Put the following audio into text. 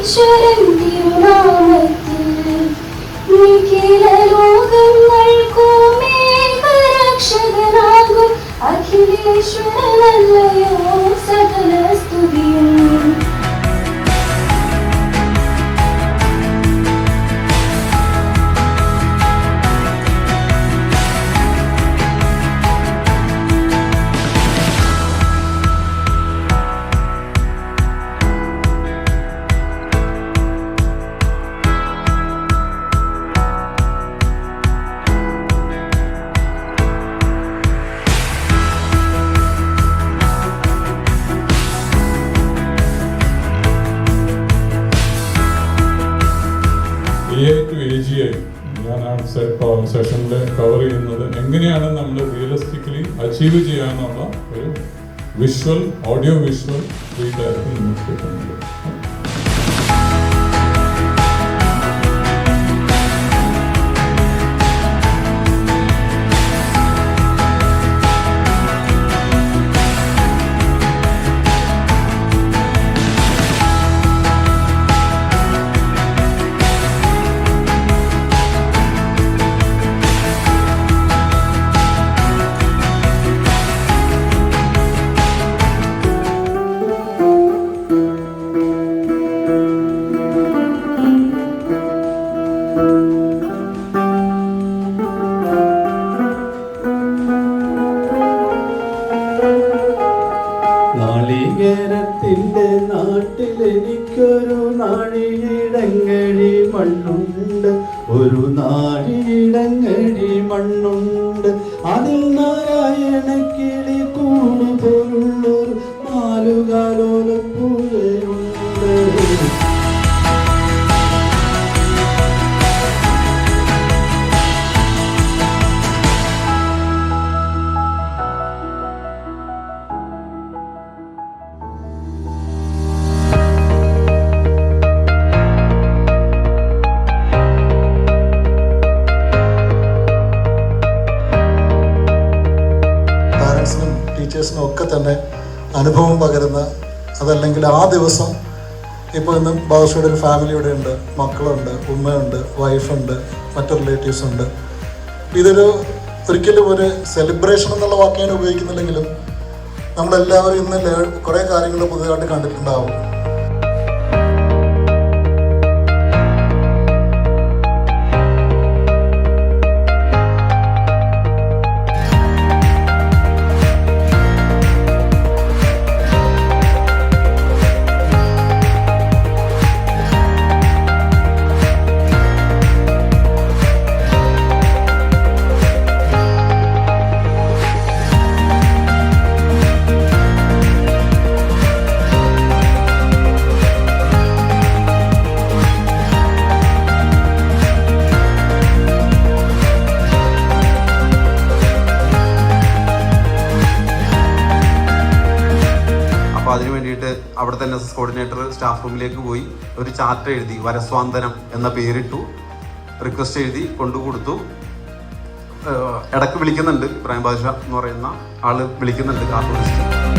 സർവേശ്വരൻ തിരുനാമത്തിൽ നിഖില ലോകങ്ങൾക്കുമേ രക്ഷകനാകും അഖിലേശ്വരനല്ലയോ സകല സ്തുതിയും. ഞാൻ ആ സെഷനിൽ കവർ ചെയ്യുന്നത് എങ്ങനെയാണ് നമ്മൾ റിയലിസ്റ്റിക്കലി അച്ചീവ് ചെയ്യാനുള്ള ഒരു വിഷ്വൽ ഓഡിയോ വിഷ്വൽ റീഡയറക്ഷൻ നമുക്ക് കിട്ടുന്നുണ്ട്. നാളികേരത്തിൻ്റെ നാട്ടിലെനിക്കൊരു നാഴിയിടങ്ങഴി മണ്ണുണ്ട്, ഒരു നാഴിയിടങ്ങഴി മണ്ണുണ്ട്. അതിൽ നാരായണക്കിളി കൂട് പോലുള്ളൊരു നാലുകാലോലപ്പുഴയുണ്ട്. ടീച്ചേഴ്സിനും ഒക്കെ തന്നെ അനുഭവം പകരുന്ന, അതല്ലെങ്കിൽ ആ ദിവസം ഇപ്പോൾ ഇന്ന് ബാദുഷയുടെ ഒരു ഫാമിലി ഇവിടെ ഉണ്ട്, മക്കളുണ്ട്, ഉമ്മയുണ്ട്, വൈഫുണ്ട്, മറ്റു റിലേറ്റീവ്സ് ഉണ്ട്. ഇതൊരു ഒരിക്കലും ഒരു സെലിബ്രേഷൻ എന്നുള്ള വാക്ക് ഞാൻ ഉപയോഗിക്കുന്നില്ലെങ്കിലും നമ്മളെല്ലാവരും ഇന്ന് കുറേ കാര്യങ്ങൾ പുതിയതായിട്ട് കണ്ടിട്ടുണ്ടാവും. അതിനു വേണ്ടിയിട്ട് അവിടുത്തെ NSS കോർഡിനേറ്റർ സ്റ്റാഫ് റൂമിലേക്ക് പോയി ഒരു ചാർട്ട് എഴുതി, വരസ്വാന്തനം എന്ന പേരിട്ടു, റിക്വസ്റ്റ് എഴുതി കൊണ്ടുകൊടുത്തു. ഇടയ്ക്ക് വിളിക്കുന്നുണ്ട്, ഇബ്രാഹിം ബാദ്ഷാ എന്ന് പറയുന്ന ആള് വിളിക്കുന്നുണ്ട് കാർട്ടൂണിസ്റ്റ്.